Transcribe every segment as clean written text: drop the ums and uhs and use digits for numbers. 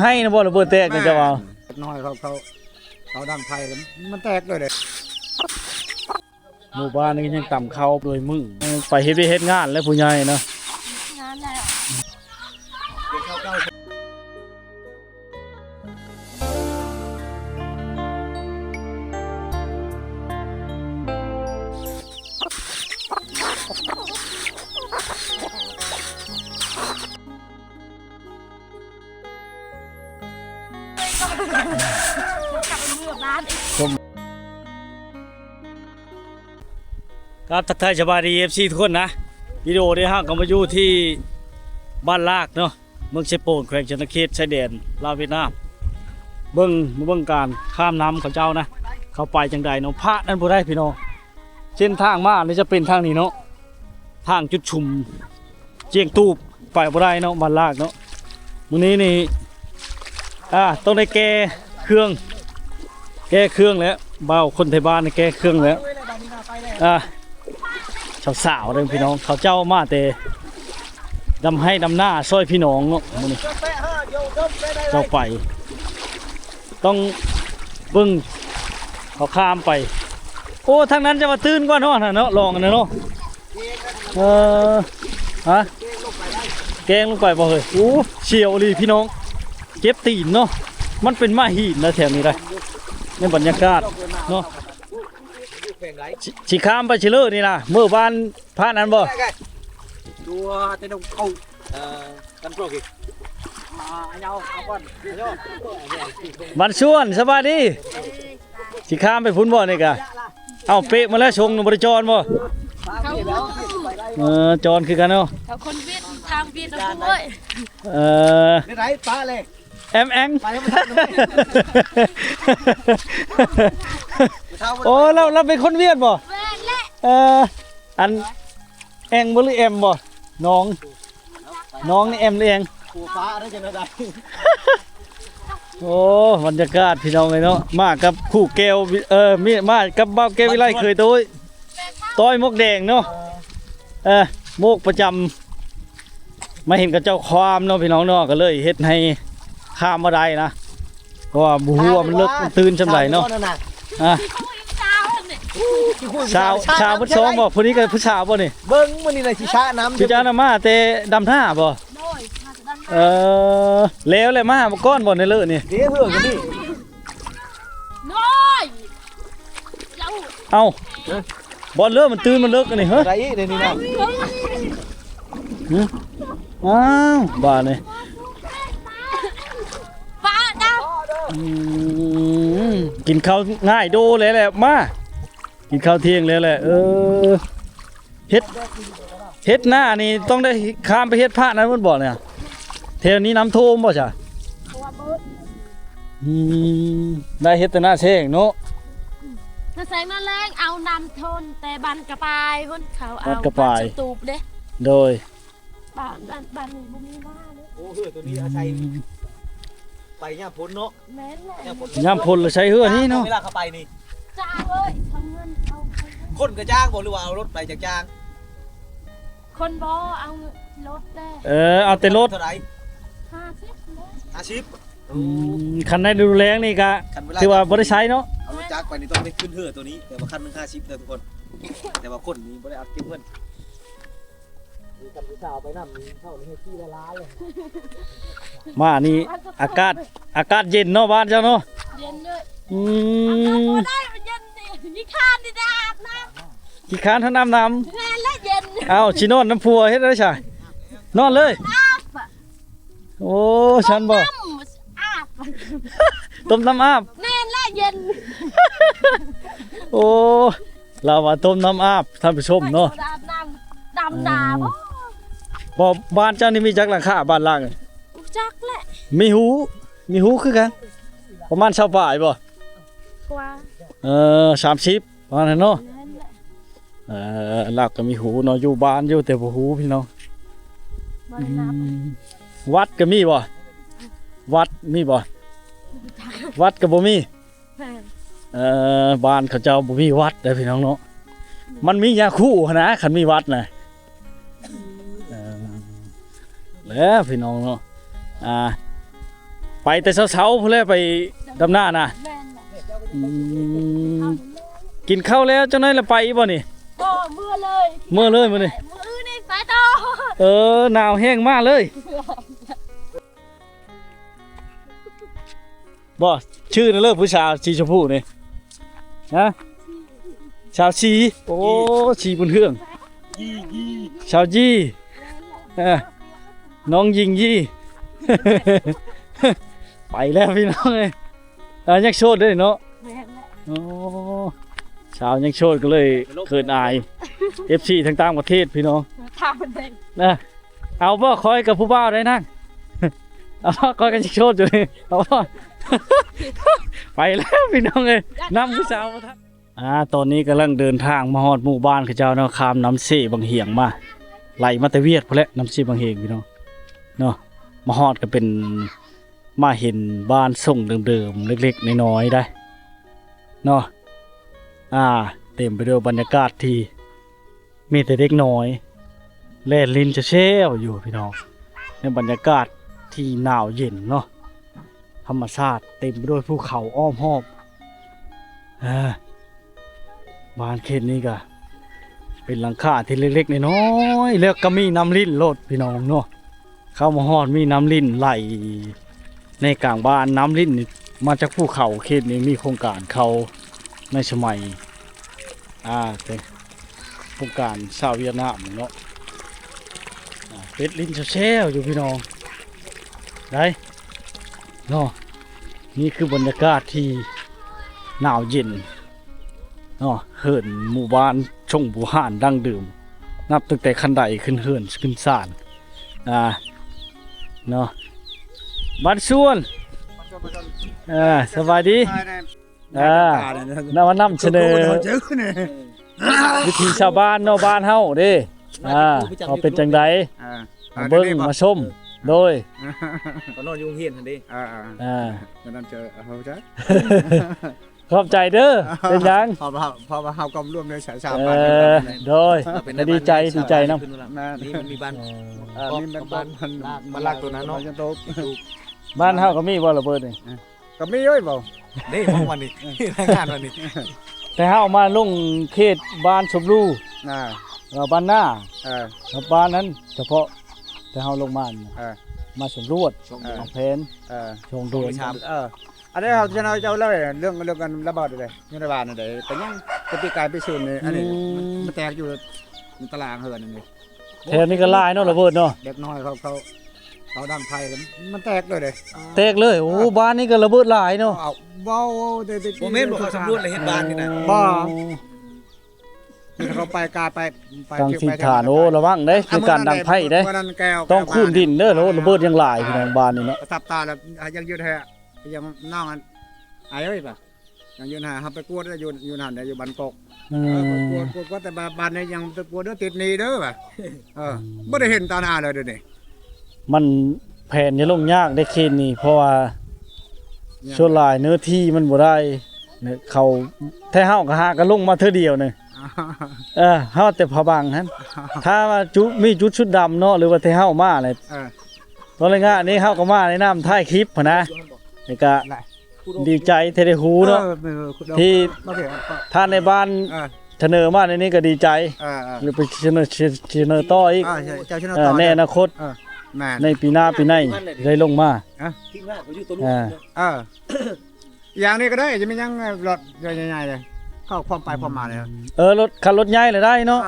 ให้นะบ่ระเบิดแตกจะว่าน้อยเขาดังไฟมันแตกเลยเด้หมู่บ้านนี่ยังต่ำเข้าโดยมือไปเฮ็ดงานแล้วผู้ใหญ่เนาะงานแล้วครับทักทายชาวบ้านดีFCทุกคนนะวิดีโอนี้ฮะก็มาอยู่ที่บ้านลากเนาะเมืองเชโปนแขวงชนเขตชายแดนลาวเวียดนามเบิ่งการข้ามน้ำเขาเจ้านะเข้าไปจังใดเนาะพระนั่นบ่ได้พี่น้องเส้นทางมานี่จะเป็นทางนี้เนาะทางจุดชุมเจียงตูบไปบ่ได้เนาะบ้านลากเนาะมื้อนี้นี่ต้องได้แก้เครื่องแล้วเบาคนไทยบ้านนี่แก้เครื่องแล้วสาวๆเลยพี่น้องเขาเจ้ามาแต่ดำให้ดำหน้าซอยพี่น้องเนาะมื้อนี้เจ้าไปต้องเบิ่งเขาข้ามไปโอ้ทางนั้นจะมาตื่นกว่าเนาะเนาะลองกันเนาะฮะแกงลงไปบ่เฮ้ยโอ้เฉียวเลยพี่น้องเก็บตีนเนาะมันเป็นม้าหินนะแถวนี้ได้ในบรรยากาศเนาะสิข้ามไปเฉลิมนี่นะเมื่อวานพระนั้นบ่ตัวเต้นเอากันโปรกิเอาก่อนบันส่วนสบายดีสิข้ามไปพุ่นบ่นี่กะเอาเป๊ะมาแล้วชงบริจรบ่จรคือกันเนาะเขาคนเวียดทางเวียดนะเว้ยได้ไรป้าเลยแอง โอ้เราเป็นคนเวียดบ่อันแองบ่หรือแอมบ่น้องนี่แอมหรือแองขู่ฟ้าได้จังได๋โอ้บรรยากาศพี่น้องเลยเนาะมากับคู่แก้วมีมากับบ้าวแก้ววิไลเคยต้อยมกแดงเนาะมกประจำมาเห็นกับเจ้าความเนาะพี่น้องเนาะก็เลยเฮ็ดให้ข้ามมาได้นะเพราะว่าบูหัวมันเลิกตื่นจำไรเนาะชาวพุทธสองบ่ผู้นี้ก็ผู้ชาวบ่นี่เบิ้งมันนี่เลยชิชะน้ำชิชะน้ำมาแต่ดำท่าบ่แล้วเลยมาก้อนบ่ในเลิศนี่เดี๋ยวเพื่อนกันดิน้อยเอาบอลเลิกมันตื่นมันเลิกกันนี่เฮ้ยอะไรเดี๋ยวนี้นะอ้าวบ้านี่กินข้าวง่ายดูเลยแหละมากินข้าวเที่ยงเลยแหละเฮ็ดหน้านี่ต้องได้ข้ามไปเฮ็ดพระนั้นมันบอกเนี่ยเทวนี้น้ำท่วมบ่จ้ะได้เฮ็ดแต่หน้าเช่งเนาะน้าแสงน้าแรงเอานำทนแต่บันกระปายพุ่นเขาเอาตูบเด้โดยบ้านบุมีหน้าเลยโอ้เฮ้ยตัวนี้อาศัยไปย่ำพ้นเนาะย่ำพ้นหรือใช้เฮือนี่เนาะเวลาเขาไปนี่จ้างเลยทำเงินเอาคนก็จ้างบอกหรือว่าเอารถไปจากจ้างคนบ่เอารถได้เอาแต่รถเท่าไหร่50คันได้ดูแลนี่กะถือว่าบ่ได้ใช้เนาะเอารถจักรไปนี่ต้องได้ขึ้นเฮือตัวนี้แต่ว่าคันมัน50เลยทุกคนแต่ว่าคนนี้บ่ได้เอาเก็บเงินกับสาวไปน้ำเข้าในที่ละล้านเลยมานี่อากาศเย็นเนาะบ้านเจ้าเนาะเย็นด้วยได้มันเย็นดิขี้คานดิอาบน้ำขี้คานทั้งน้ำแม่และเย็นเอาชินอนน้ำพัวเฮ็ดได้ใช่นอนเลยโอ้ฉันบอกต้มน้ำอาบแม่และเย็นโอ้เราว่าต้มน้ำอาบท่านผู้ชมเนาะดำดาบ่บ้านเจ้านี่มีจักหลังคาบ้านล่างจักแหละมีหูคือกันประมาณ20ป่ายบ่กว่า30ว่านั่นเนาะลากก็มีหูเนาะอยู่บ้านอยู่แต่บ่หูพี่น้องวัดก็มีบ่วัดมีบ่วัดก็บ่มีบ้านเขาเจ้าบ่มีวัดเด้อพี่น้องเนาะมันมียาคู่นะคันมีวัดน่ะแล้วพี่น้องเนาะ ไปแต่เช้าๆพุ่นแหละไปดำหน้าน่ะ แม่นน่ะ อืมกินข้าวแล้วเจ้าน้อยละไปบ่นี่ ก็เมื่อเลย เมื่อเลยมื้อนี้ มื้อนี่ไปต่อ หนาวแห้งมากเลยบ่ชื่อนั่นเลยผู้ชายสีชมพูนี่ฮะชาวชีโอ้ชีบนเฮืองชาวยี่น้องยิงยี่ ไปแล้วพี่น้องเลยยังโชดด้วยเนาะ แม่นน่ะ โอ้ชาวยังโชดก็เลยเขินอาย FC ทั้งต่างประเทศพี่น้อง ทางมันเด้ง นะเอาบ่คอยกับผู้บ่าวได้นั่ง เอาบ่คอยกันยังโชดอยู่นี่เอาบ่ ไปแล้วพี่น้องเลยนำผู้สาวมาทักตอนนี้กำลังเดินทางมาฮอดหมู่บ้านเขาเจ้าเนาะข้ามน้ำเสบางเหียงมาไหลมาแต่เวียดพุ่นแหละน้ำเสบางเหียงพี่น้องเนาะมาฮอดก็เป็นมาเห็นบ้านส่งเดิมๆเล็กๆน้อยๆได้เนาะเต็มไปด้วยบรรยากาศที่มีแต่เด็กน้อยแล่นลิ้นจะเชี่ยวอยู่พี่น้องในบรรยากาศที่หนาวเย็นเนาะธรรมชาติเต็มไปด้วยภูเขาอ้อมหอบบ้านเขตนี้ก็เป็นหลังคาที่เล็กๆน้อยๆแล้วก็มีน้ำลิ้นโลดพี่น้องเนาะเข้ามาฮอดมีน้ำลิ้นไหลในกลางบ้านน้ำลิ้นนี่มาจากภูเขาเขตนี้มีโครงการเขาในสมัยเป็นโครงการชาวเวียดนามเนาะเป็ดลิ้นแช่ๆอยู่พี่น้องได้เนาะนี่คือบรรยากาศที่หนาวเย็นเนาะเหินหมู่บ้านชงบูห่านดั้งเดิมนับตั้งแต่คันไดขึ้นเหินขึ้นศาลเนาะบ้านส่วนสบายดีนำเสนอวิธีชาวบ้านเนาะบ้านเฮาเด้เขาเป็นจังไดมาเบิ่งมาชมโดย ตอนนอนอยู่เฮียนทันทีวันนั้นเจอเขาจ้ะ ขอบใจเด้อเป็นยัง พอมาเฮากำร่วมในสายชาว โดยดีใจนำ นี่มันมีบ้านมีบ้านมันลากตัวนั้นเนาะ บ้านเฮาก็มีบ่ระเบิดนี่ ก็มีเอ้ยบ่นี่วันนี้รายงานวันนี้ แต่เฮามาลงเขตบ้านสมรูบ้านหน้าบ้านนั้นเฉพาะแต่เฮาลงมาสำรวจของแผนชงโดยอันนี้เราจะเอาเรื่องกันระบาดเลยนี่ระบาดอะไรแต่ยังจะปีกายไปซูนเลยอันนี้มันแตกอยู่ในตารางเหินนี่แถวนี้ก็ลายเนาะระเบิดเนาะเด็กน้อยเขาดังไฟมันแตกเลยแตกเลยโอ้บ้านนี้ก็ระเบิดหลายเนาะว้าวโมเมนต์บอกสำรวจเลยเห็นบ้านนี่นะบ้าเขาไปกาไปทางทิศฐานโอ้ระวังเด้คือการดังไฟเด้ต้องคูนดินเด้อระเบิดยังหลายพี่น้องบ้านนี่เนาะตับตาแล้วยังยืดแท้ยังน้องอันไอ้เอ้ยป่ะยังยืนหาเขาไปกวดได้ยืนหันได้อยู่บันกกกวดแต่บ้านนี้ยังตะกวดเด้อติดนี่เด้อป่ะไม่ได้เห็นตาหน้าเลยเดี๋ยวนี้มันแผนจะลงยากได้เคนนี่เพราะว่าส่วนหลายเนื้อที่มันบ่ได้เนี่ยเขาแท้เฮาก็หากันลงมาเท่าเดียวนึงเฮาแต่พะบังหั่นถ้าว่ามีจุดชุดดำเนาะหรือว่าแท้เฮามาเลยตอนแรกนี้เฮาก็มาในน้ำท้ายคลิปพุ่นนะนี่ก็ดีใจที่ได้ฮู้เนาะที่ท่านในบ้านเสนอมาในนี้ก็ดีใจหรือไปเสนอต่ออีกในอนาคตในปีหน้าปีไหนได้ลงมาอย่างนี้ก็ได้จะไม่ยังรถใหญ่ๆเลยเข้าความไปความมาเลยรถคันรถใหญ่เลยได้เนาะ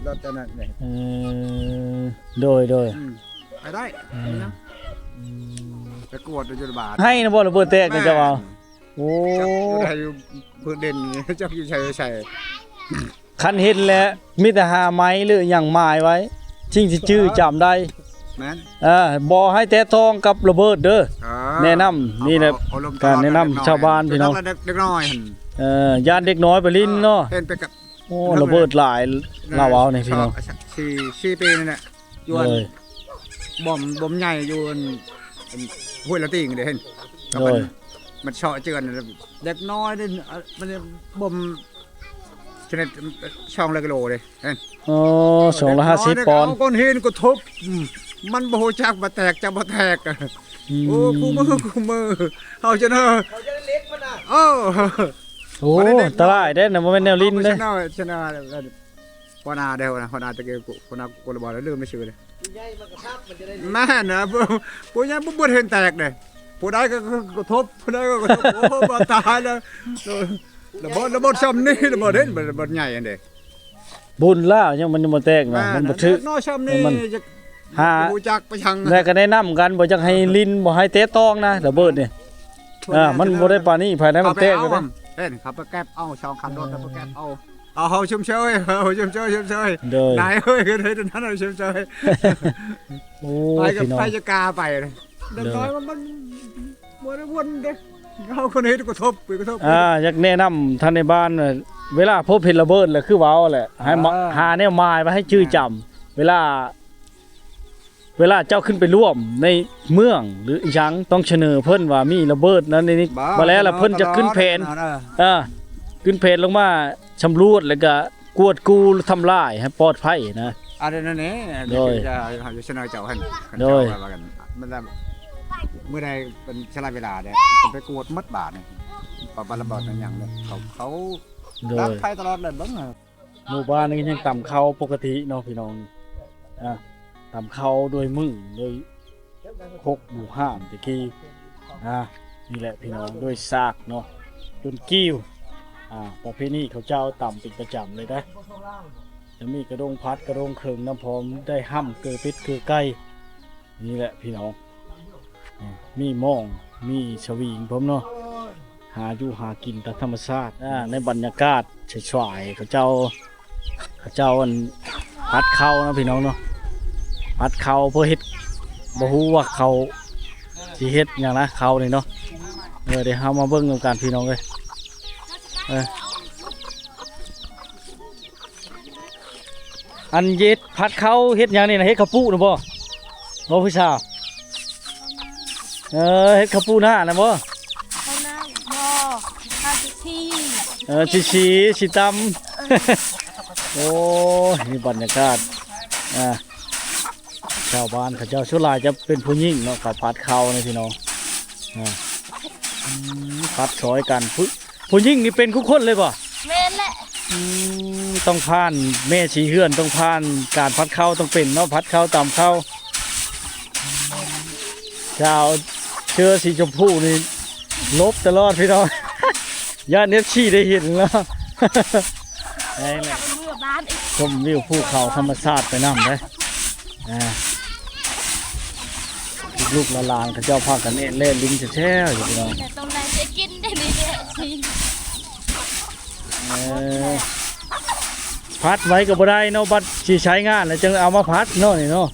รถจะนั่นเลยโดยไปได้ไปกวดจุดบาทให้นะบ่ระเบิดแตกนี่จะเอาโอ้ได้พื้นเด่นเจ้าอยู่ใช่คันเห็นแล้วมีแต่หาไม้หรืออย่างไม้ไว้ชิงสิชื่อจำได้บ่ให้แตะทองกับระเบิดเด้อแนะนำนี่แหละการแนะนำชาวบ้านพี่น้องเด็กน้อยญาติเด็กน้อยไปลิ้นเนาะโอ้ระเบิดหลายลาวเอานี่พี่น้อง4 ปีนี่แหละยวนบ่มใหญ่ยวนห้วยละติ่งเด้เห็นมันเฉาะเจือนเด็กน้อยมันบ่มชนิดช่องละกิโลเลยเห็น250 ปอนด์ก้อนหินก็ทุบมันบ่ฮู้จักบ่แตกจักบ่แตก โอ้คู่มือเอาชนะโอ้ โอ้ตรายเด้น่ะบ่แม่นแนวลิ้นเด้ ชนะพอนาเดียวนะพอนาตะเกียบพอนากูระบาดแล้วลืมไม่ชื่อเลยแม่นะผู้ใหญ่ผู้เห็นแตกเลยผู้ใดก็กระทบผู้ใดก็กระทบโอ้บาตายแล้วระเบิดซ้ำนี่ระเบิดเด่นระเบิดใหญ่อันเด้ บุญแล้วยังมันยังบ่แตกนะมันบ่ถึก น้อยซ้ำนี่จะ หา ผู้จักไปชัง แล้วก็แนะนำกันบ่จักให้ลิ้นบ่ให้เตะตองนะระเบิดนี่มันบ่ได้ปานนี้ภายในมันแตกอยู่เด้ เล่นขับไปแก๊บเอาช่องคันรถขับไปแก๊บเอาชุ่มเชยชุ่มเชย โดย นายเฮ้ยก็ได้ตอนนั้นชุ่มเชย โอ้ ไปกับ พี่น้อง ไปจะกาไปเลยเด็กน้อยมันวนเด็กเขาคนนี้กระทบไปกระทบ อยากแนะนำท่านในบ้านเวลาพบเห็นระเบิดแล้วคือเว้าแหละให้หาแนวหมายไว้ให้ชื่อจำเวลาเจ้าขึ้นไปร่วมในเมืองหรืออีหยังต้องเสนอเพิ่นว่ามีระเบิดนั้นนี่บ่แล้วล่ะเพิ่นจะขึ้นเพนขึ้นเพนลงมาชำรวจแล้วก็กวดกูทำลายให้ปลอดภัยนะ อะไรนั่นเองเดี๋ยวจะเสนอเจ้าหันมันจะเมื่อใดเป็นชลาเวลาเนี่ยไปกวดมัดบาทเนี่ยปะระเบิดนั่นอย่างเนี่ยเขาตั้งไฟตลอดเลยบ้าง หมู่บ้านนี้ยังต่ำเขาปกติเนาะพี่น้องต่ำเขาโดยมือโดยคกหมู่ห้ามตะกี้นี่แหละพี่น้องด้วยซากเนาะจนกิ้วประเพณีเขาเจ้าต่ำเป็นประจำเลยนะจะมีกระดงพัดกระดงเคิงน้ำพร้อมได้ห้ำเกลือปิดเกลือไก่นี่แหละพี่น้องมีหม้องมีชวิงพร้อมเนาะหาอยู่หากินตามธรรมชาติในบรรยากาศเฉยๆเขาเจ้าอันพัดเข้านะพี่น้องเนาะพัดเข้าเพื่อเฮ็ดบ่ฮู้ว่าเขาสิเฮ็ดหยังนะเขานี่เนาะเดี๋ยวเฮามาเบิ่งกันพี่น้องเอ้ยอันเย็ดพัดเข้าเฮ็ดหยังนี่นะเฮ็ดข้าวปุนะบ่ผู้สาวเฮ็ดข้าวปุหน้านะบ่ เขานั่งบ่ข้าวชี ชีตำโอ้นี่บรรยากาศชาวบ้านเขาเจ้าชุลายจะเป็นผู้หญิงเนาะเขาพัดเข้านะพี่น้องพัดช้อยกันผู้หญิงนี่เป็นทุกคนเลยป่ะ แม่นแหละ ต้องผ่านแม่ชีเฮือนต้องผ่านการพัดเข้าต้องเป็นเนาะพัดเข้าต่ำเข้าชาวเชื้อสีชมพูนี่ลบตลอดพี่น้องย่านเนฟชีได้เห็นแล้วนี่แหละ เมื่อบ้านอีก ชมวิวภูเขาธรรมชาติไปน้ำได้ลูกหลานเขาเจ้าพากันเล่นลิงแช่อยู่พี่น้อง แต่ตรงไหนจะกินได้นี่เนี่ยชี พัดไว้ก็บ่ได้เนาะบัดสิใช้งานแล้วจึงเอามาพัดเนาะนี่เนาะ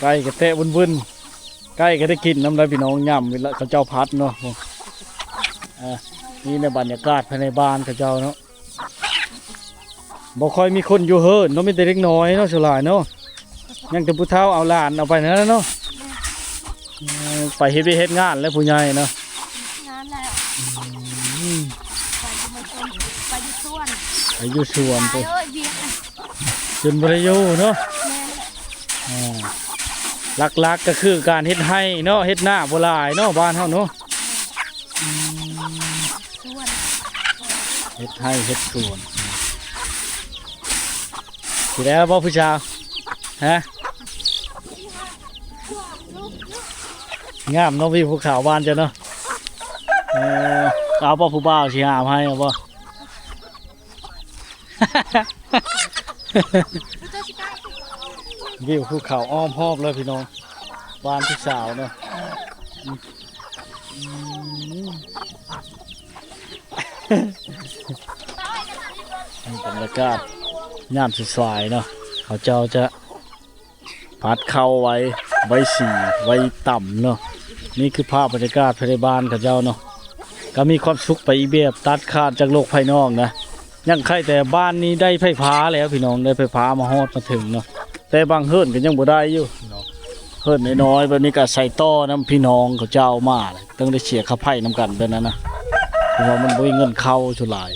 ไก่ก็เตะวุ่นๆไก่ก็ได้กินน้ำลายพี่น้องย่ำเวลาเขาเจ้าพัดเนาะนี่ในบรรยากาศภายในบ้านเขาเจ้าเนาะบ่ค่อยมีคนอยู่เฮิรนเนาะมีแต่เล็กน้อยเนาะสลายเนาะยังแต่ผู้เฒ่าเอาหลานเอาไปนั่นเนาะไปเฮ็ดงานแล้วผู้ใหญ่เนาะ งานแล้วไปอยู่สวน ไปอยู่สวน ไป ไป เอ้ยเบียร์ จนบ่ได้อยู่เนาะ แม่ หลักๆก็คือการเฮ็ดไร่เนาะเฮ็ดนาบ่หลายเนาะบ้านเฮาเนาะ สวน เฮ็ดไร่เฮ็ดสวนสิแล้วบ่ผู้ชาวฮะงามเนาะพี่ภูเขาบ้านเจ้าเนาะเอาบ่ผู้บ่าวสิหาให้เอาบ่ วิวภูเขาอ้อมรอบเลยพี่น้องบ้านพี่สาวเนาะบรรยากาศย่ามสวยๆเนาะเขาเจ้าจะพัดเข้าไว้สีไว้ต่ำเนาะนี่คือภาพบรรยากาศภายในบ้านเขาเจ้าเนาะก็มีความสุขไปอีกแบบตัดขาดจากโลกภายนอกนะยังใครแต่บ้านนี้ได้ไฟฟ้าแล้วพี่น้องได้ไฟฟ้ามาฮอดมาถึงเนาะแต่บางเฮิรนก็ยังบ่ได้อยู่เฮิรนน้อยๆแบบนี้ก็ใส่ต่อน้ำพี่น้องเขาเจ้ามาเลยต้องได้เสียค่าไฟน้ำกันแบบนั้นนะเพราะว่ามันบ่มีเงินเข้าชุหลาย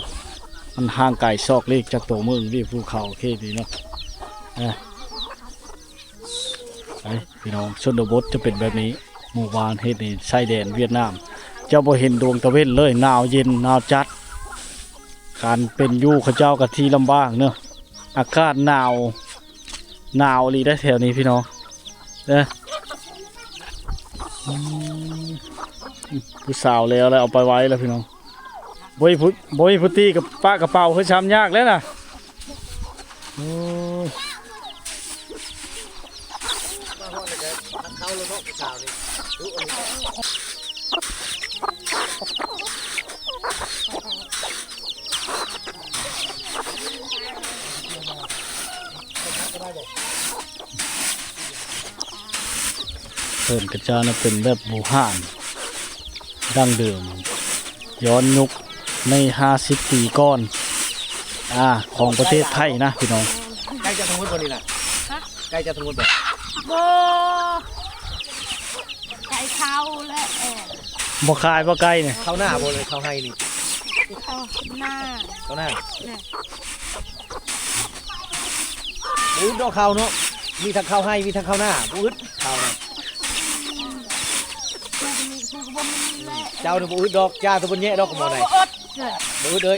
มันห่างไกลซอกเล็กจากตัวเมืองที่ภูเขาเขตนี้เนาะไปพี่น้องชนบทจะเป็นแบบนี้หมู่บ้านเฮ็ดนี่ชายแดนเวียดนามเจ้าบ่เห็นดวงตะเวนเลยหนาวเย็นหนาวจัดการเป็นอยู่เขาเจ้ากับที่ลำบากเนาะอากาศหนาวลีได้แถวนี้พี่น้องผู้สาวแล้วเอาไปไว้แล้วพี่น้องบอยพุทธีกับป้ากระเป๋าคือช้ำยากแล้วนะเพิ่นกระจานะเป็นแบบโบราณดั้งเดิมย้อนยุคใน50 ปีก่อนของประเทศไทยนะพี่น้องใกล้จะทั้งหมดบ่นี่ล่ะใกล้จะทั้งหมดบ่โบไก่เขาและบ่คายบ่ไก่เนี่ยเข้าหน้าบ่เลยเข้าให้นี่เข้าหน้าอุ้ยดอกเข้าเนาะมีทั้งเข้าให้มีทั้งเข้าหน้าอุ้ยเข้าเนาะเจ้าเนี่ยบ่อึดดอกจ้าตัวบนแย่ดอกก็บ่ได้บ่อึดเลย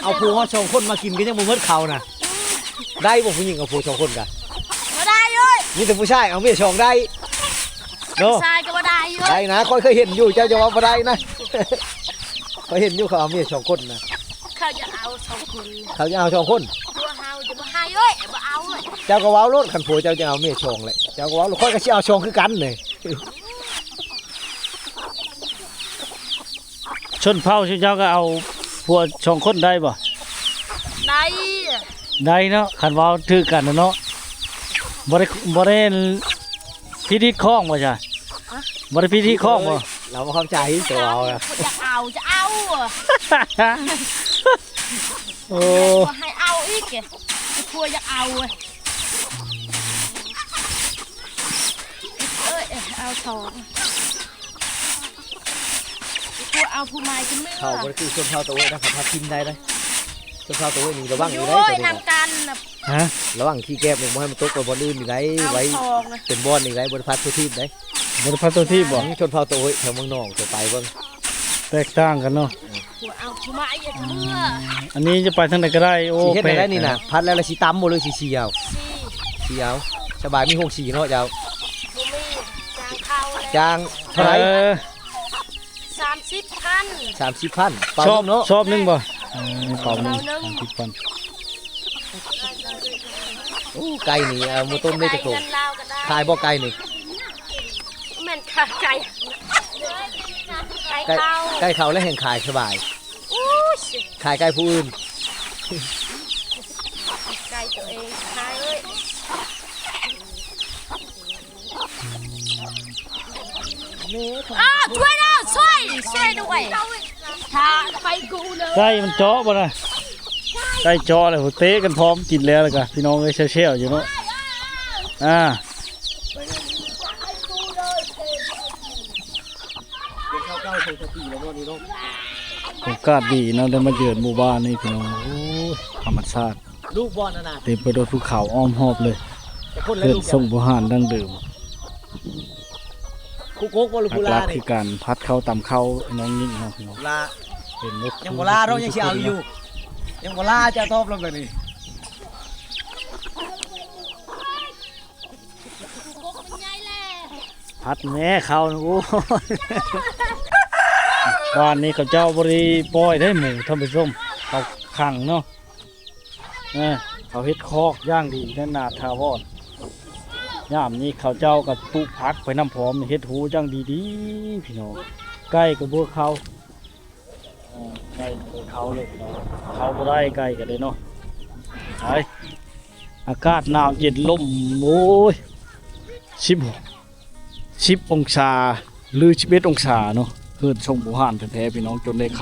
เอาผู้ฮอด2คนมากินก็ยังบ่หมดเขาน่ะได้บ่ผู้หญิงกับผู้2คนกันบ่ได้เอ้ยมีแต่ผู้ชายเอาเมีย2ได้เนาะผู้ชายก็บ่ได้เอ้ยได้นะค่อยเคยเห็นอยู่เจ้าจะว่าบ่ได้นะค่อยเห็นอยู่เขาเอาเมีย2คนนะเขาจะเอา2คนเขาจะเอา2คนตัวเฮาจะบ่ให้เอ้ยบ่เอาเอ้ยเจ้าก็เว้ารถคันผัวเจ้าจะเอาเมีย2แหละเจ้าก็เว้าค่อยก็สิเอา2คือกันนี่ชนเผ่าชื่อเจ้าก็เอาพวก2 คนได้บ่ได้เนาะคันว่าถือกันเนาะบ่ได้พิธีคล้องบ่จ้ะบ่ได้พิธีคล้องบ่เราบ่เข้าใจตัวเอาจะเอาโอ้ให้เอาอีกผัวอยากเอาเอ้ยเอา2เอาผู้ไม้กันเมื่อเขาบ่คือชนเผ่าตัวเองนะครับพากินได้เลยชนเผ่าตัวเองนี่ระวังอยู่ได้ตัวนี้นำกันระวังขี้แก้มนี่บ่ให้มันตกไปบ่ลื่นนี่ได้ไว้เป็นบ่อนนี่ได้บ่พัดทุกทีได้บ่พัดทุกทีบ่ชนเผ่าตัวแถวเมืองนอกจะไปเบิ่งแตกต่างกันเนาะเอาผู้ไม้กันเมื่ออันนี้จะไปทางไหนก็ได้โอ้เฮ็ดได้นี่น่ะพัดแล้วสิตำบ่เลยสิเสียวสบายมี6สีเนาะเจ้าบ่มีจางเท่าไหร่30,000เป่าเนาะชอบนึงบ่เป่านึง30,000โอ้ไก่นี่หมูต้มได้จักโตขายบ่ไก่นี่แม่นค่ะไก่เขาแล้วแห่งขายสบายขายไก่ผู้อื่นไก่ตัวเองขายเอ้ยช่วยนะช่วยด้วยถ้าไปกูเลยไก่มันเจาะบ่นะไก่เจาะเลยเตะกันพร้อมกินแล้วเลยกันพี่น้องเลยเชี่ยวๆอยู่เนาะโอกาสดีนะได้มาเยือนหมู่บ้านนี่พี่น้องโอ้ธรรมชาติลูกบอลน่ะเต็มไปด้วยภูเขาอ้อมหอบเลยเกิดส่งโบราณดั้งเดิมคุกโกกลูกลาคือการพัดเข้าตำเข้าน้องยิ่งนะพี่น้องลาเป็นนกยังโบราณเรายังเชี่ยวอยู่ยังโบราณจะตบลงกันนี่พัดแม่เขาโอ้บ้านนี้เขาเจ้าบริปล่อยได้หมูท่านผู้ชมเขาขังเนาะเขาเฮ็ดคอกย่างดีนั่นนาทาวอดย่ามนี้เขาเจ้ากับตุพักไปน้ำพร้อมเฮ็ดหูย่างดีๆพี่น้องใกล้กับบัวเขาใกล้กับเขาเลยเขาบ่ได้ใกล้กันเลยเนาะอากาศหนาวเย็นลมโอ้ย10 องศาหรือ11 องศาเนาะเฮือนทรงโบราณแท้ๆพี่น้องจนได้ค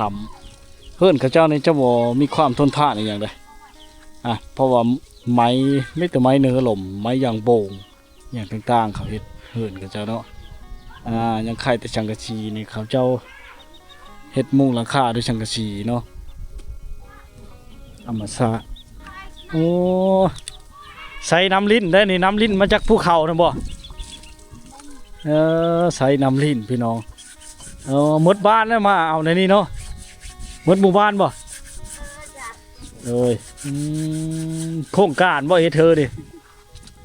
ำเฮือนเขาเจ้าในเจ้าบ่มีความทนทานอย่างใดเพราะว่าไม้ไม่แต่ไม้เนื้อหล่มไม้ยางโป่งอย่างต่างๆเขาเฮ็ดเฮือนเขาเจ้าเนาะยังไข่แต่สังกะสีนี่เขาเจ้า เฮ็ดมุงหลังคาด้วยสังกะสีเนาะธรรมชาติโอ้ใส่น้ำลิ้นได้นี่น้ำลิ้นมาจากภูเขานะบ่ใส่น้ำลิ้นพี่น้องหมดบ้านแล้วมาเอาในนี้เนาะหมดหมู่บ้านบ่โครงการบ่เฮ็ดเธอดิ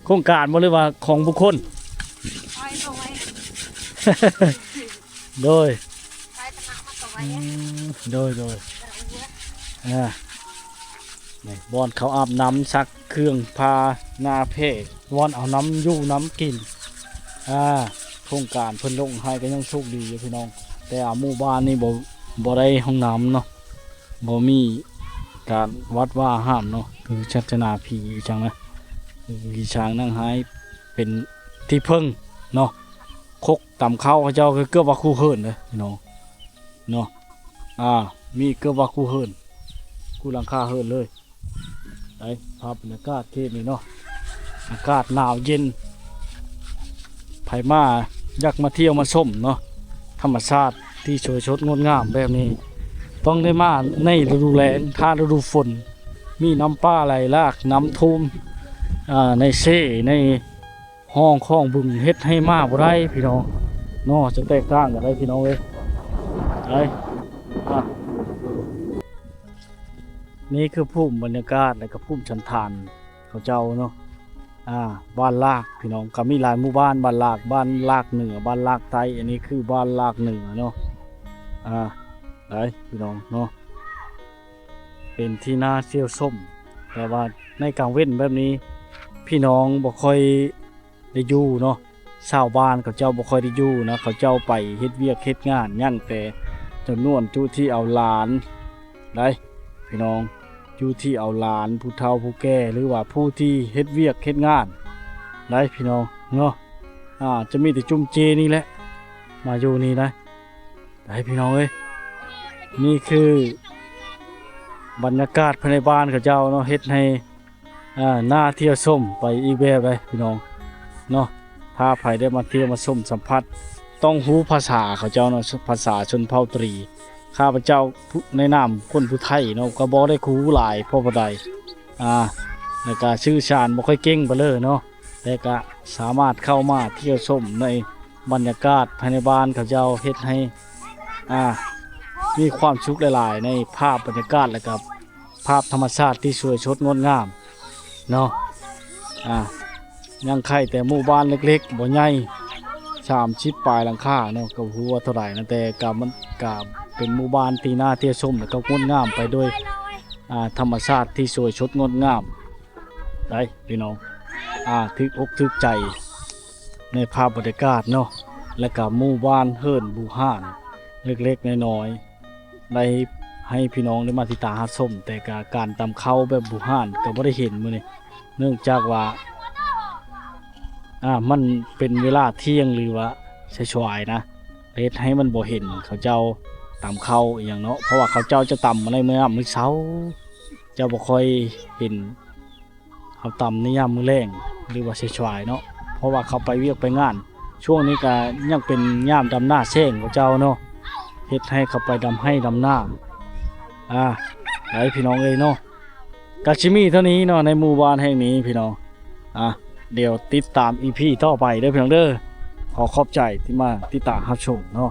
โครงการบ่หรือว่าของบุคคลโดยนี่บอนเขาอาบน้ำซักเครื่องพาหน้าเพศวอนเอาน้ำยู่น้ำกินโครงการเพิ่นลงให้ก็ยังโชคดีอยู่พี่น้องแต่หมู่บ้านนี่บ่ได้ห้องน้ำเนาะบ่มีการวัดว่าห้ามเนาะคือชัฒนาผีจังนะผีช้างนั่งหายเป็นที่พึ่งเนาะคกต่ำเข้าเขาเจ้าคือเกือบว่าคู่เฮิรนเลยพี่น้องเนาะมีเกือบว่าคู่เฮิรนคู่หลังคาเฮิรนเลยไอ้ภาพบรรยากาศที่นี่เนาะอากาศหนาวเย็นไผมาอยากมาเที่ยวมาชมเนาะธรรมชาติที่สวยสดงดงามแบบนี้ต้องได้มาในฤดูแล้งถ้าฤดูฝนมีน้ำป่าไหลหลากน้ำท่วมในเซ่ในห้องข้องบึงเฮ็ดให้มาบ่ได้พี่น้องเนาะจะแตกต่างกันได้พี่น้องเอ้ยนี่คือภูมิบรรยากาศและก็ภูมิชันทานเขาเจ้าเนาะบ้านลากพี่น้องก็มีหลายหมู่บ้านบ้านลากเหนือบ้านลากใต้อันนี้คือบ้านลากเหนือเนาะได้พี่น้องเนาะเป็นที่น่าเที่ยวชมแต่ว่าในกลางเว้นแบบนี้พี่น้องบ่ค่อยได้อยู่เนาะชาวบ้านเขาเจ้าบ่ค่อยได้อยู่นะเขาเจ้าไปเฮ็ดเวียกเฮ็ดงานยั่งแต่จำนวนจุที่เอาหลานได้พี่น้องจุที่เอาหลานผู้เฒ่าผู้แก่หรือว่าผู้ที่เฮ็ดเวียกเฮ็ดงานได้พี่น้องเนาะจะมีแต่จุ่มเจนี่แหละมาอยู่นี่นะได้พี่น้องเอ้ยนี่คือบรรยากาศภายในบ้านเขาเจ้าเนาะเฮ็ดให้หน้าเที่ยวชมไปอีกแบบเลยพี่น้องเนาะถ้าใครได้มาเที่ยวมาชมสัมผัสต้องรู้ภาษาเขาเจ้าเนาะภาษาชนเผ่าตรีข้าพเจ้าในนามคนผู้ไทยเนาะก็บ่ได้คูหลายพ่อบ่ได้แล้วก็ชื่อชาญบ่ค่อยเก่งไปเลยเนาะแต่ก็สามารถเข้ามาเที่ยวชมในบรรยากาศภายในบ้านเขาเจ้าเฮ็ดให้มีความสุขหลายๆในภาพบรรยากาศและกับภาพธรรมชาติที่สวยสดงดงามเนาะยังใครแต่หมู่บ้านเล็กๆบ่ใหญ่30ปลายหลังคาเนาะก็ฮู้ว่าเท่าไหร่นะแต่ก็มันก็เป็นหมู่บ้านที่น่าเที่ยวชมและก็งดงามไปด้วยธรรมชาติที่สวยสดงดงามได้พี่น้องทึกอกทึกใจในภาพบรรยากาศเนาะและก็หมู่บ้านเฮิรนบูฮ่านเล็กๆน้อยๆได้ให้พี่น้องได้มาติดตามชมแต่การตำเข้าแบบบูฮ่านก็บ่ได้เห็นมื้อนี้เนื่องจากว่ามันเป็นเวลาเที่ยงหรือว่าสายๆนะเฮ็ดให้มันบ่เห็นเขาเจ้าตำเข้าอย่างเนาะเพราะว่าเขาเจ้าจะตำมาในมื้อเช้าเจ้าบ่ค่อยเห็นเขาตำในยามมื้อแลงหรือว่าสายๆเนาะเพราะว่าเขาไปเวียกไปงานช่วงนี้ก็ยังเป็นยามดำหน้าแซงเขาเจ้าเนาะเฮ็ดให้เขาไปดำให้ดำหน้าให้พี่น้องเอ้ยเนาะก็สิมีเท่านี้เนาะในหมู่บ้านแห่งนี้พี่น้องเดี๋ยวติดตาม EP ต่อไปเด้อพี่น้องเด้อขอขอบใจที่มาติดตามรับชมเนาะ